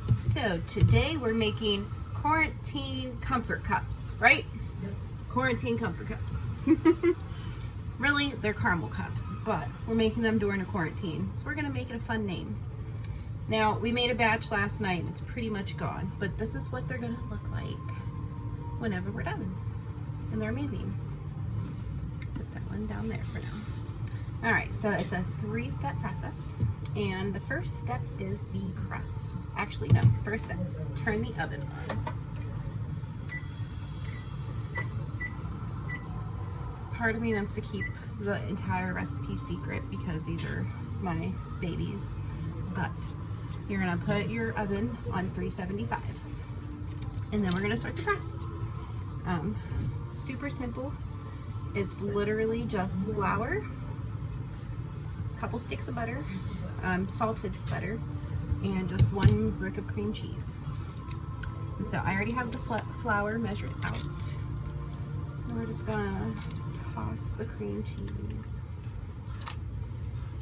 So today we're making quarantine comfort cups, right? Yep. Quarantine comfort cups. Really, they're caramel cups, but we're making them during a quarantine, so we're gonna make it a fun name. Now, we made a batch last night and it's pretty much gone, but this is what they're gonna look like whenever we're done. And they're amazing. Put that one down there for now. All right, so it's a 3-step process. And the first step is the crust. Actually, no, first step, turn the oven on. Part of me wants to keep the entire recipe secret because these are my babies, but you're gonna put your oven on 375 and then we're gonna start the crust. Super simple. It's literally just flour, a couple sticks of butter, salted butter, and just 1 brick of cream cheese. So I already have the flour measured out. And we're just gonna toss the cream cheese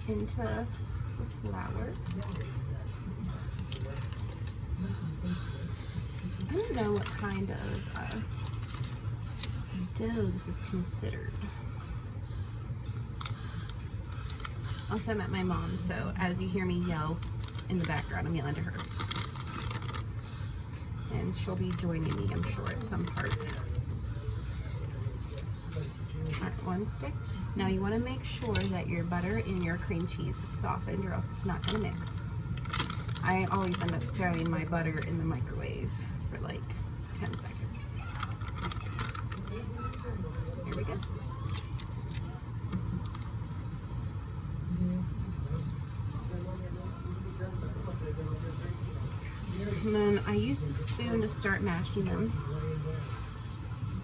into the flour. I don't know what kind of dough this is considered. Also, I'm at my mom's, so as you hear me yell in the background, I'm yelling to her. And she'll be joining me, I'm sure, at some part. Alright, 1 stick. Now you want to make sure that your butter and your cream cheese is softened or else it's not going to mix. I always end up throwing my butter in the microwave for like 10 seconds. Here we go. And then I use the spoon to start mashing them.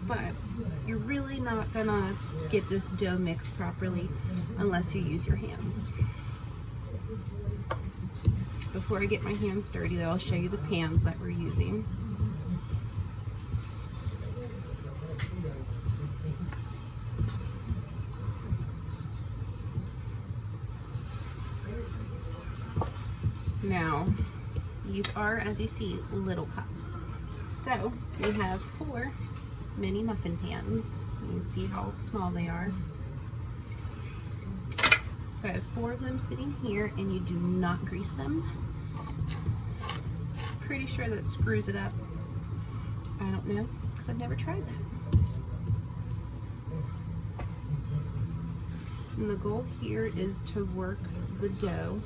But you're really not gonna get this dough mixed properly unless you use your hands. Before I get my hands dirty though, I'll show you the pans that we're using. Now, these are, as you see, little cups. So, we have 4 mini muffin pans. You can see how small they are. So I have 4 of them sitting here, and you do not grease them. Pretty sure that screws it up. I don't know, because I've never tried that. And the goal here is to work the dough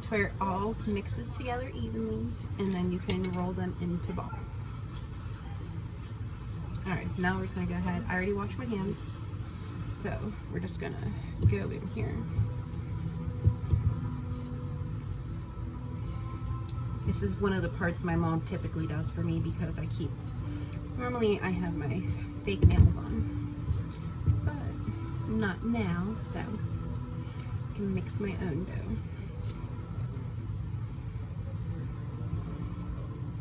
to where it all mixes together evenly, and then you can roll them into balls. Alright, so now we're just going to go ahead. I already washed my hands, so we're just going to go in here. This is one of the parts my mom typically does for me because normally I have my fake nails on, but not now, so I can mix my own dough.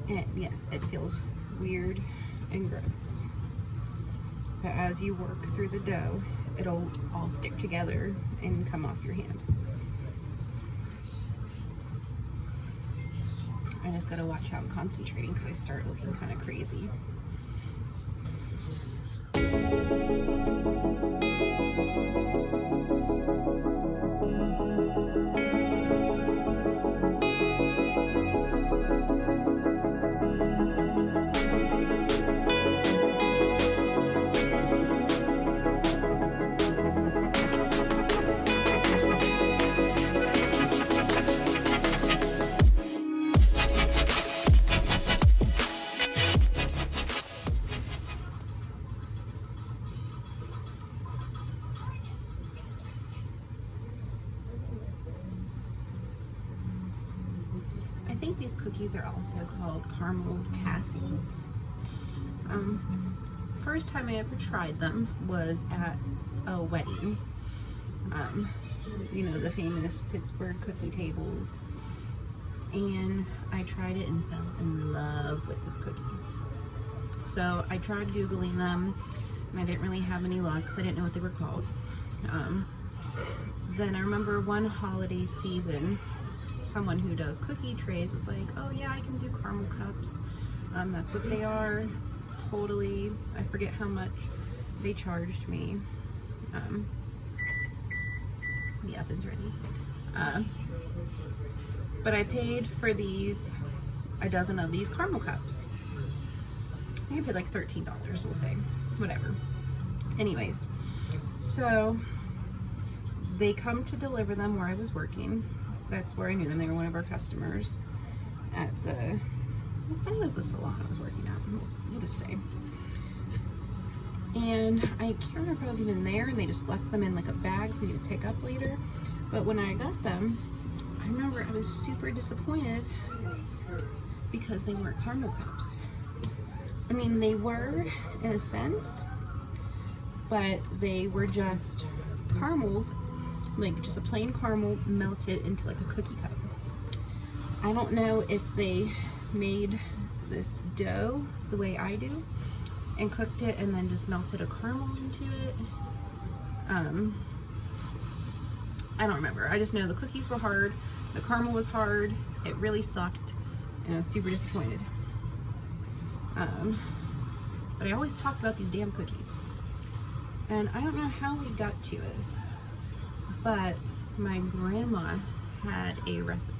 And yes, it feels weird and gross. But as you work through the dough, it'll all stick together and come off your hand. I just gotta watch how I'm concentrating because I start looking kind of crazy. I think these cookies are also called caramel tassies. First time I ever tried them was at a wedding. You know, the famous Pittsburgh cookie tables. And I tried it and fell in love with this cookie. So I tried Googling them and I didn't really have any luck because I didn't know what they were called. Then I remember one holiday season someone who does cookie trays was like, oh yeah, I can do caramel cups. That's what they are. Totally. I forget how much they charged me. The oven's ready. But I paid for a dozen of these caramel cups. I think I paid like $13, we'll say. Whatever. Anyways, so they come to deliver them where I was working. That's where I knew them. They were one of our customers at I think it was the salon I was working at. We'll just say. And I can't remember if I was even there, and they just left them in like a bag for me to pick up later. But when I got them, I remember I was super disappointed because they weren't caramel cups. I mean, they were in a sense, but they were just caramels, like just a plain caramel melted into like a cookie cup. I don't know if they made this dough the way I do and cooked it and then just melted a caramel into it. I don't remember. I just know the cookies were hard, the caramel was hard, it really sucked, and I was super disappointed. But I always talk about these damn cookies. And I don't know how we got to this, but my grandma had a recipe.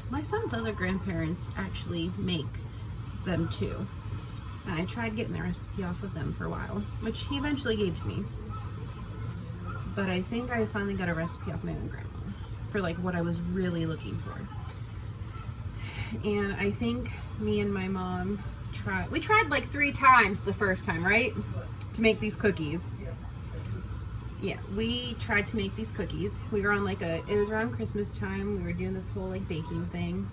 My son's other grandparents actually make them too. And I tried getting the recipe off of them for a while, which he eventually gave to me. But I think I finally got a recipe off my own grandma for like what I was really looking for. And I think me and my mom we tried like 3 times the first time, right? To make these cookies. Yeah, we tried to make these cookies. We were on it was around Christmas time. We were doing this whole like baking thing.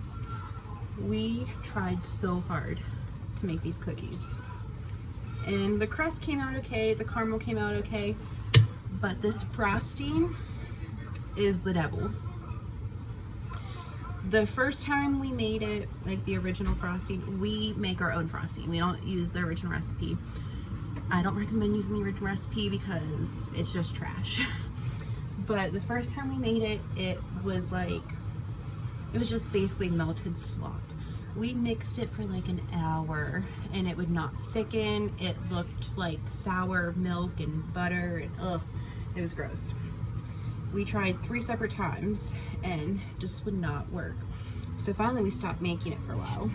We tried so hard to make these cookies. And the crust came out okay, the caramel came out okay, but this frosting is the devil. The first time we made it, like the original frosting, we make our own frosting. We don't use the original recipe. I don't recommend using the original recipe because it's just trash. But the first time we made it, it was just basically melted slop. We mixed it for like an hour and it would not thicken. It looked like sour milk and butter and ugh, it was gross. We tried 3 separate times and it just would not work. So finally we stopped making it for a while.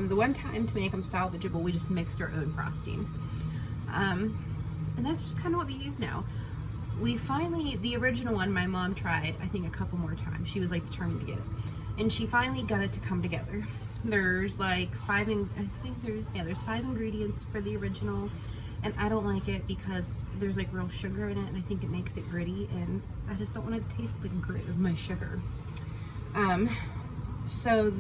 The one time to make them salvageable, we just mixed our own frosting. And that's just kind of what we use now. We finally, the original one, my mom tried, I think a couple more times. She was like determined to get it. And she finally got it to come together. There's like there's 5 ingredients for the original. And I don't like it because there's like real sugar in it and I think it makes it gritty and I just don't want to taste the grit of my sugar. So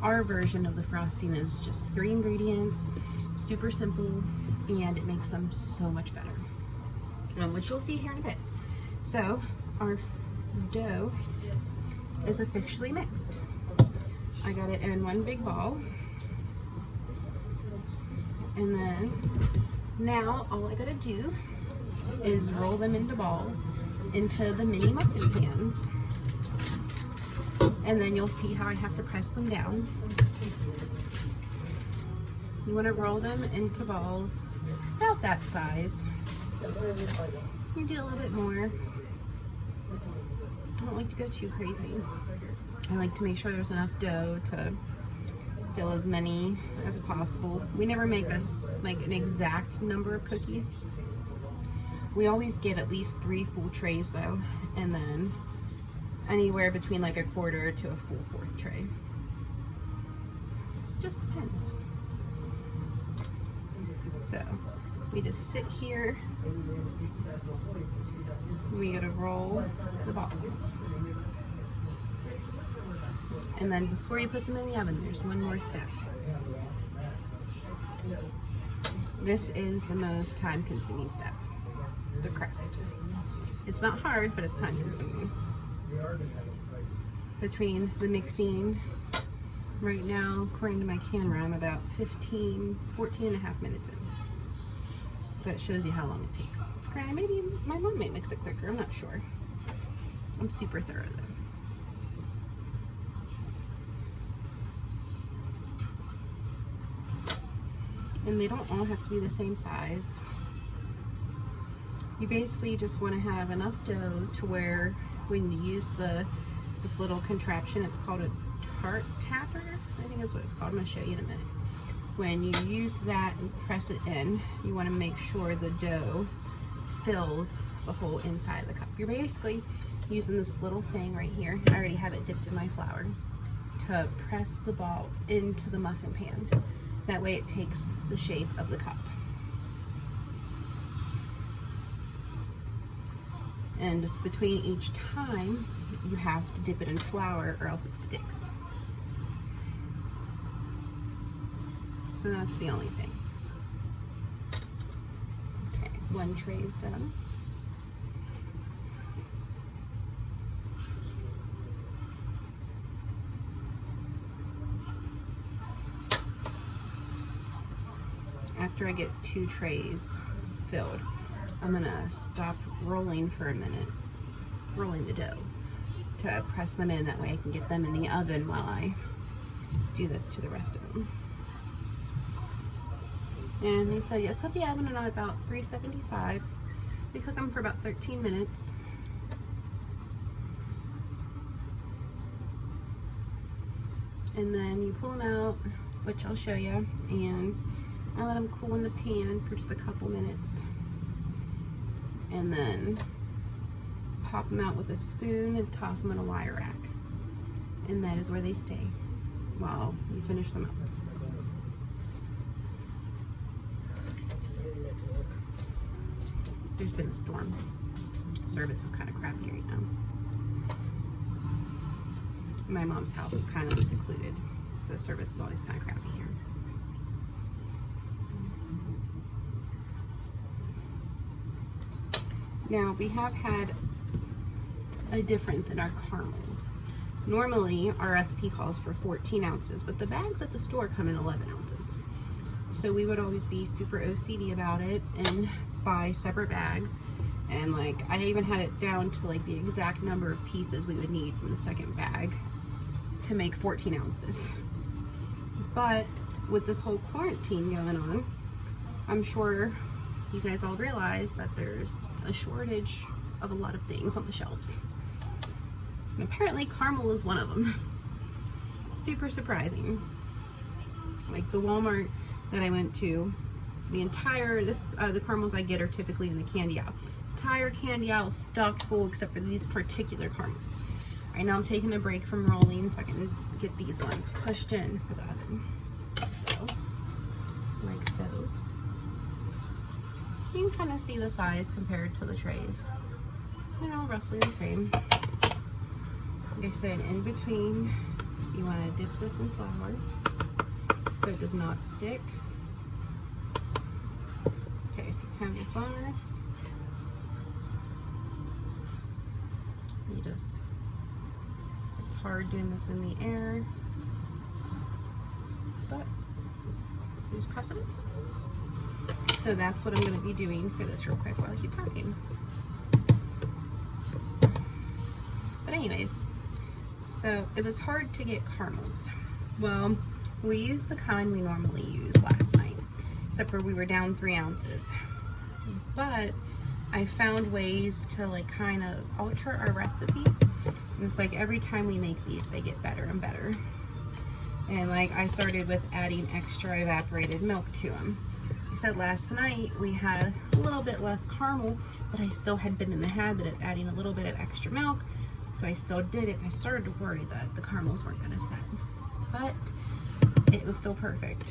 our version of the frosting is just 3 ingredients, super simple, and it makes them so much better. Which you'll see here in a bit. So our dough is officially mixed. I got it in one big ball. And then now all I gotta do is roll them into balls into the mini muffin pans. And then you'll see how I have to press them down. You wanna roll them into balls about that size. You do a little bit more. I don't like to go too crazy. I like to make sure there's enough dough to fill as many as possible. We never make this like an exact number of cookies. We always get at least 3 full trays though, and then anywhere between like a quarter to a full 4th tray. Just depends. So we just sit here. We gotta roll the balls. And then before you put them in the oven, there's one more step. This is the most time-consuming step, the crust. It's not hard, but it's time-consuming. Between the mixing, right now, according to my camera, I'm about 14 and a half minutes in. That shows you how long it takes. Granted, maybe my mom may mix it quicker, I'm not sure. I'm super thorough though. And they don't all have to be the same size. You basically just want to have enough dough to where when you use this little contraption, it's called a tart tapper, I think that's what it's called. I'm going to show you in a minute. When you use that and press it in, you want to make sure the dough fills the whole inside of the cup. You're basically using this little thing right here. I already have it dipped in my flour to press the ball into the muffin pan. That way it takes the shape of the cup. And just between each time, you have to dip it in flour or else it sticks. So that's the only thing. Okay, one tray is done. After I get 2 trays filled, I'm gonna stop rolling for a minute, rolling the dough, to press them in. That way I can get them in the oven while I do this to the rest of them. And they said, yeah, put the oven on about 375. We cook them for about 13 minutes. And then you pull them out, which I'll show you, and I let them cool in the pan for just a couple minutes. And then pop them out with a spoon and toss them in a wire rack. And that is where they stay while you finish them up. There's been a storm. Service is kind of crappy right now. My mom's house is kind of secluded, so service is always kind of crappy here. Now, we have had a difference in our caramels. Normally, our recipe calls for 14 ounces, but the bags at the store come in 11 ounces. So we would always be super OCD about it and buy separate bags. And like, I even had it down to like the exact number of pieces we would need from the second bag to make 14 ounces. But with this whole quarantine going on, I'm sure you guys all realize that there's a shortage of a lot of things on the shelves. And apparently caramel is one of them. Super surprising. Like the Walmart that I went to, the entire, the caramels I get are typically in the candy aisle. Entire candy aisle stocked full except for these particular caramels. Right now I'm taking a break from rolling so I can get these ones pushed in for the oven. So, like so. You can kind of see the size compared to the trays. You know, roughly the same. Like I said, in between, you want to dip this in flour so it does not stick. Okay, so you have your flour. You just, it's hard doing this in the air, but you just press it. So that's what I'm going to be doing for this real quick while I keep talking. But anyways, so it was hard to get caramels. Well, we used the kind we normally use last night, except for we were down 3 ounces. But I found ways to like kind of alter our recipe. And it's like every time we make these, they get better and better. And like I started with adding extra evaporated milk to them. I said last night we had a little bit less caramel, but I still had been in the habit of adding a little bit of extra milk. So I still did it, and I started to worry that the caramels weren't gonna set. But it was still perfect.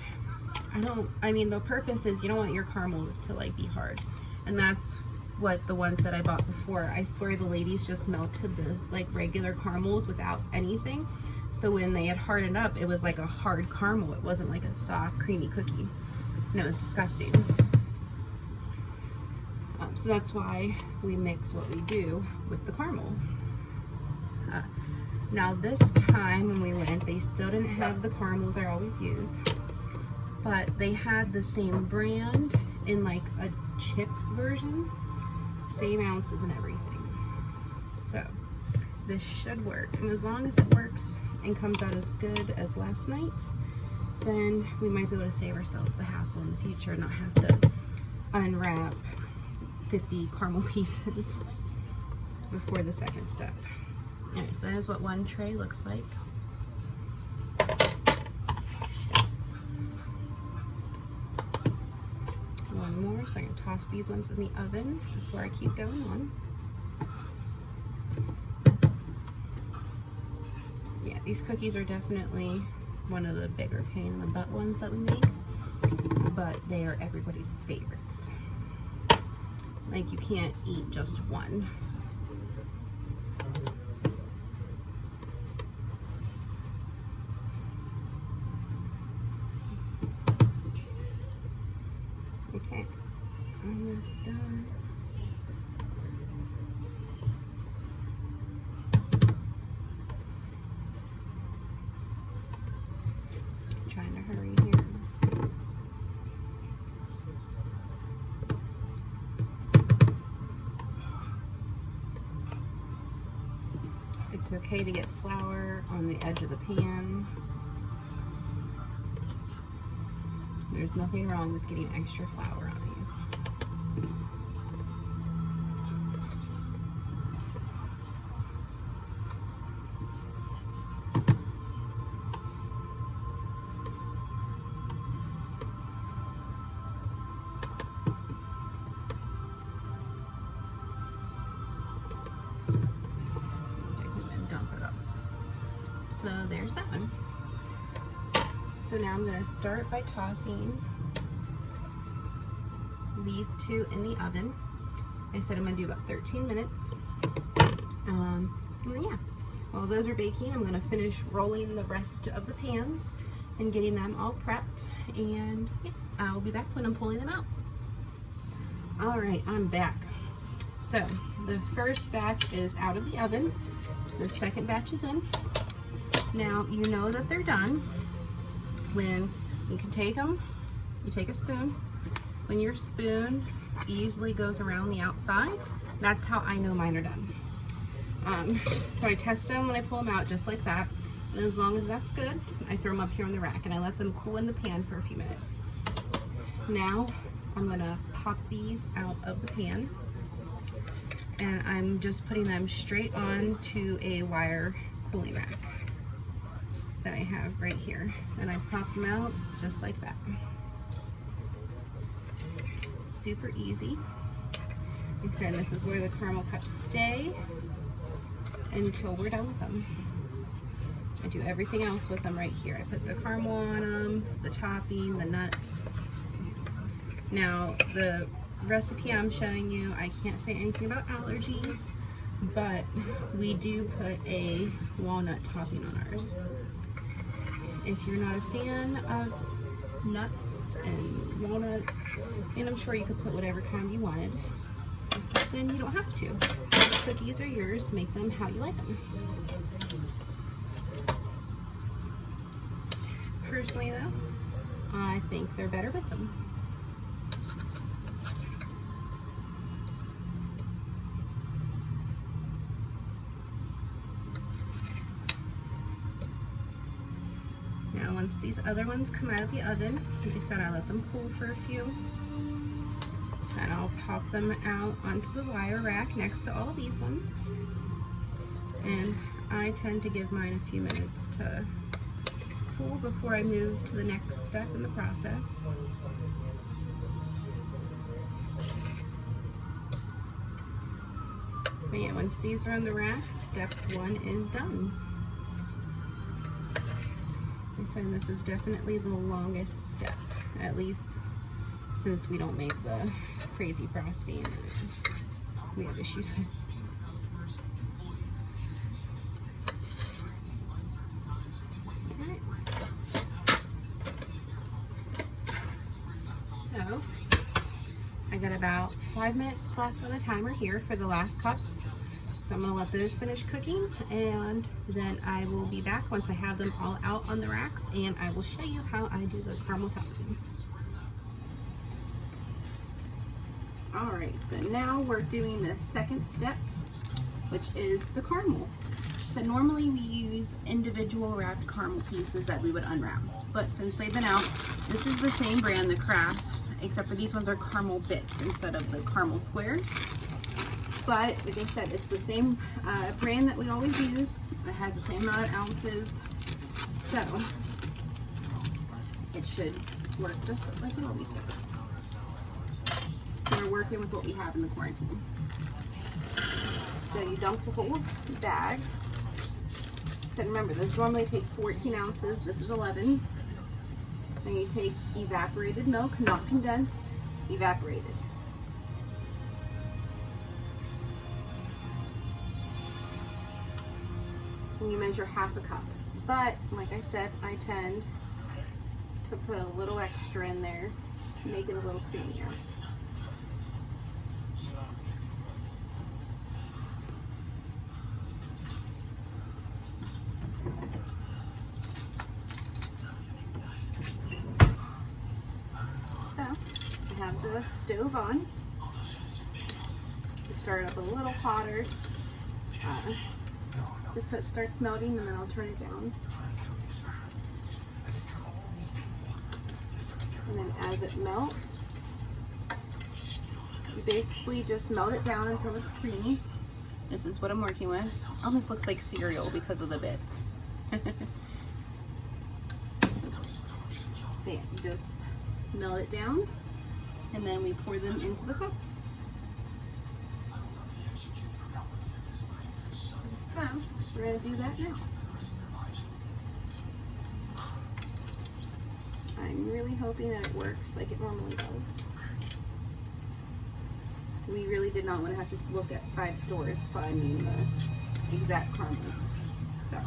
I mean, the purpose is you don't want your caramels to like be hard. And that's what the ones that I bought before, I swear the ladies just melted the like regular caramels without anything. So when they had hardened up, it was like a hard caramel. It wasn't like a soft, creamy cookie. And it was disgusting. So that's why we mix what we do with the caramel. Now this time when we went, they still didn't have the caramels I always use, but they had the same brand in like a chip version, same ounces and everything. So this should work. And as long as it works and comes out as good as last night's, then we might be able to save ourselves the hassle in the future and not have to unwrap 50 caramel pieces before the second step. Alright, so that is what one tray looks like. One more, so I can toss these ones in the oven before I keep going on. Yeah, these cookies are definitely one of the bigger pain in the butt ones that we make, but they are everybody's favorites. Like, you can't eat just one. Okay, almost done. Trying to hurry here. It's okay to get flour on the edge of the pan. There's nothing wrong with getting extra flour on these. Dump it up. So there's that one. So now I'm going to start by tossing these two in the oven. I said I'm going to do about 13 minutes. And then yeah, while those are baking, I'm going to finish rolling the rest of the pans and getting them all prepped. And yeah, I'll be back when I'm pulling them out. Alright, I'm back. So the first batch is out of the oven. The second batch is in. Now you know that they're done when you can take them, you take a spoon. When your spoon easily goes around the outsides, that's how I know mine are done. So I test them when I pull them out just like that. And as long as that's good, I throw them up here on the rack and I let them cool in the pan for a few minutes. Now I'm gonna pop these out of the pan and I'm just putting them straight onto a wire cooling rack that I have right here, and I pop them out just like that. Super easy. Again, this is where the caramel cups stay until we're done with them. I do everything else with them right here. I put the caramel on them, the topping, the nuts. Now, the recipe I'm showing you, I can't say anything about allergies, but we do put a walnut topping on ours. If you're not a fan of nuts and walnuts, and I'm sure you could put whatever kind you wanted, then you don't have to. The cookies are yours, make them how you like them. Personally though, I think they're better with them. Now once these other ones come out of the oven, like I said, I let them cool for a few. And I'll pop them out onto the wire rack next to all these ones. And I tend to give mine a few minutes to cool before I move to the next step in the process. But yeah, once these are on the rack, step one is done. I said this is definitely the longest step, at least since we don't make the crazy frosting and we have issues with. Alright. So I got about 5 minutes left on the timer here for the last cups. So I'm going to let those finish cooking, and then I will be back once I have them all out on the racks, and I will show you how I do the caramel topping. Alright, so now we're doing the second step. which is the caramel. So normally we use individual wrapped caramel pieces that we would unwrap. But since they've been out, this is the same brand, the Crafts, except for these ones are caramel bits instead of the caramel squares. But like I said, it's the same brand that we always use. It has the same amount of ounces. So it should work just like it always does. We're working with what we have in the quarantine. So you dump the whole bag. So remember, this normally takes 14 ounces. This is 11. Then you take evaporated milk, not condensed, evaporated. And you measure half a cup. But like I said, I tend to put a little extra in there, make it a little creamier. So I have the stove on. Start up a little hotter, just so it starts melting, and then I'll turn it down. And then as it melts, you basically just melt it down until it's creamy. This is what I'm working with. Almost looks like cereal because of the bits. Bam, just melt it down, and then we pour them into the cups. So we're going to do that now. I'm really hoping that it works like it normally does. We really did not want to have to look at 5 stores finding the exact caramels. So.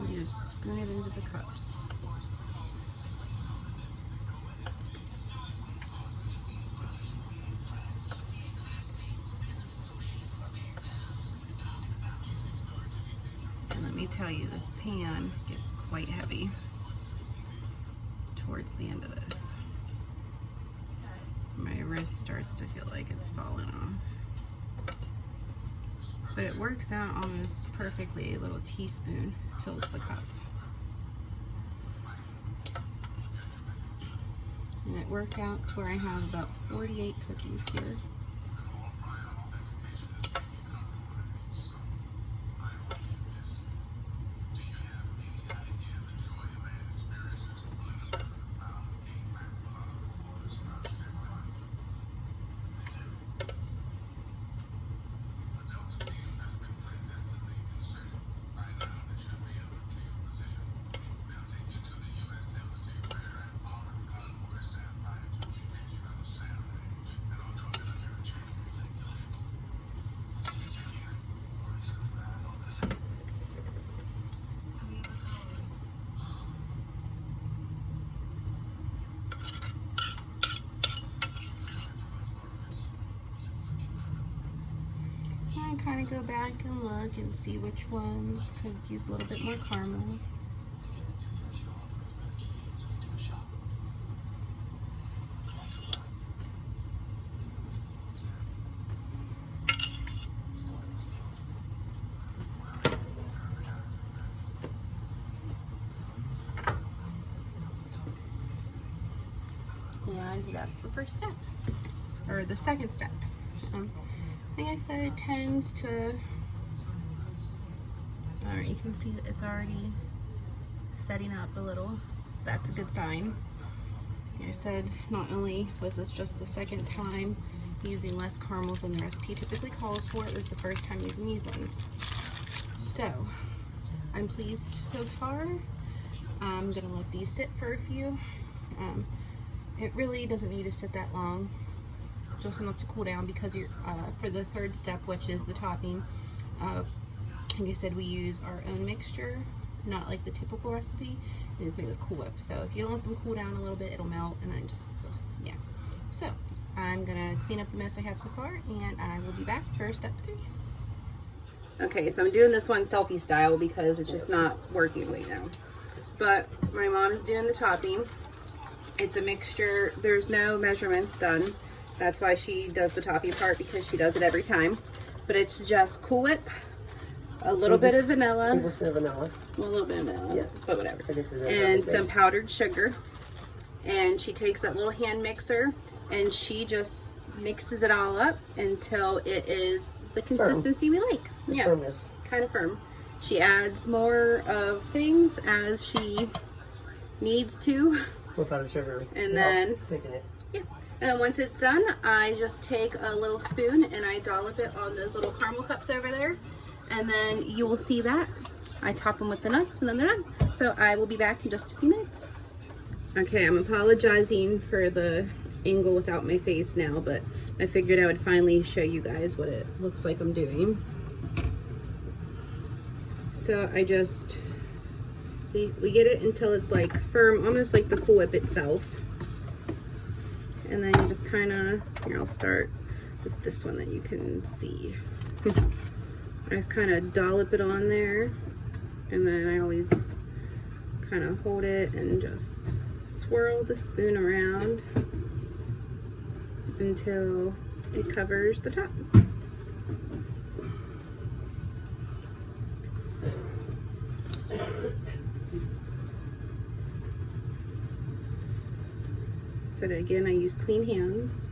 You just spoon it into the cups. And let me tell you, this pan gets quite heavy towards the end of this. My wrist starts to feel like it's falling off. But it works out almost perfectly. A little teaspoon fills the cup. And it worked out to where I have about 48 cookies here. can kind of go back and look and see which ones could use a little bit more caramel. And that's the first step, or the second step. I think I said it tends to, alright, you can see that it's already setting up a little, so that's a good sign. Like I said, not only was this just the second time using less caramels than the recipe typically calls for, it was the first time using these ones. So, I'm pleased so far. I'm gonna let these sit for a few. It really doesn't need to sit that long, just enough to cool down, because you're for the third step, which is the topping. Like I said, we use our own mixture, not like the typical recipe, and it's made with Cool Whip. So if you don't let them cool down a little bit, it'll melt, and then just, yeah. So I'm gonna clean up the mess I have so far, and I will be back for step 3. Okay, so I'm doing this one selfie style because it's just not working right now. But my mom is doing the topping. It's a mixture. There's no measurements done. That's why she does the topping part, because she does it every time. But it's just Cool Whip, a little bit of vanilla. Tablespoon of vanilla. Well, a little bit of vanilla, yeah, but whatever. And some powdered sugar. And she takes that little hand mixer and she just mixes it all up until it is the consistency we like. The yeah, firmness. Kind of firm. She adds more of things as she needs to. More powdered sugar. And then thicken it. Yeah. And once it's done, I just take a little spoon and I dollop it on those little caramel cups over there. And then you will see that. I top them with the nuts and then they're done. So I will be back in just a few minutes. Okay, I'm apologizing for the angle without my face now, but I figured I would finally show you guys what it looks like I'm doing. So I just, we get it until it's like firm, almost like the Cool Whip itself. And then you just kind of, here, I'll start with this one that you can see. I just kind of dollop it on there, and then I always kind of hold it and just swirl the spoon around until it covers the top. So again, I use clean hands.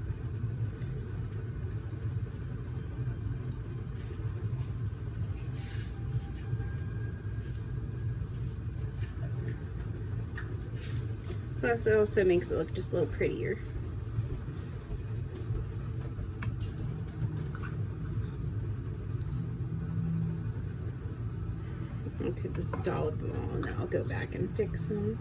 Plus, it also makes it look just a little prettier. I could just dollop them all, and then I'll go back and fix them.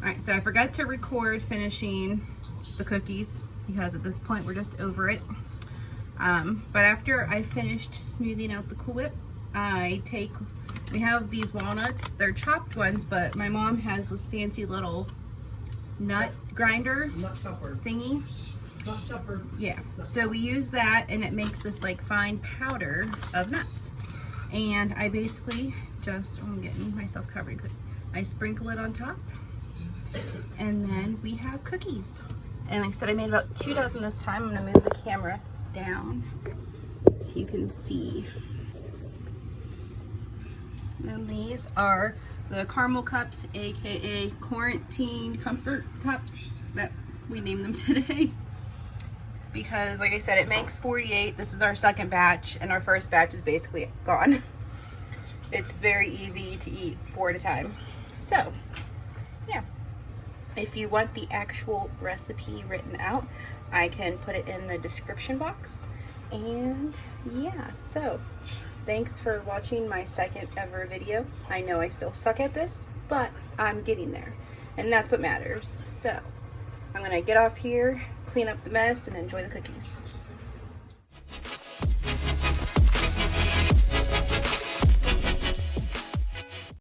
Alright, so I forgot to record finishing the cookies because at this point we're just over it. But after I finished smoothing out the Cool Whip, we have these walnuts. They're chopped ones, but my mom has this fancy little nut grinder thingy. Nut chopper. Yeah, so we use that and it makes this like fine powder of nuts. And I basically just, I'm getting myself covered. I sprinkle it on top. And then we have cookies. And like I said, I made about 2 dozen this time. I'm gonna move the camera down so you can see. And these are the caramel cups, aka quarantine comfort cups that we named them today. because like I said, it makes 48. This is our second batch, and our first batch is basically gone. It's very easy to eat 4 at a time. So, yeah. If you want the actual recipe written out, I can put it in the description box. And yeah, so thanks for watching my second ever video. I know I still suck at this, but I'm getting there, and that's what matters. So I'm gonna get off here, clean up the mess, and enjoy the cookies.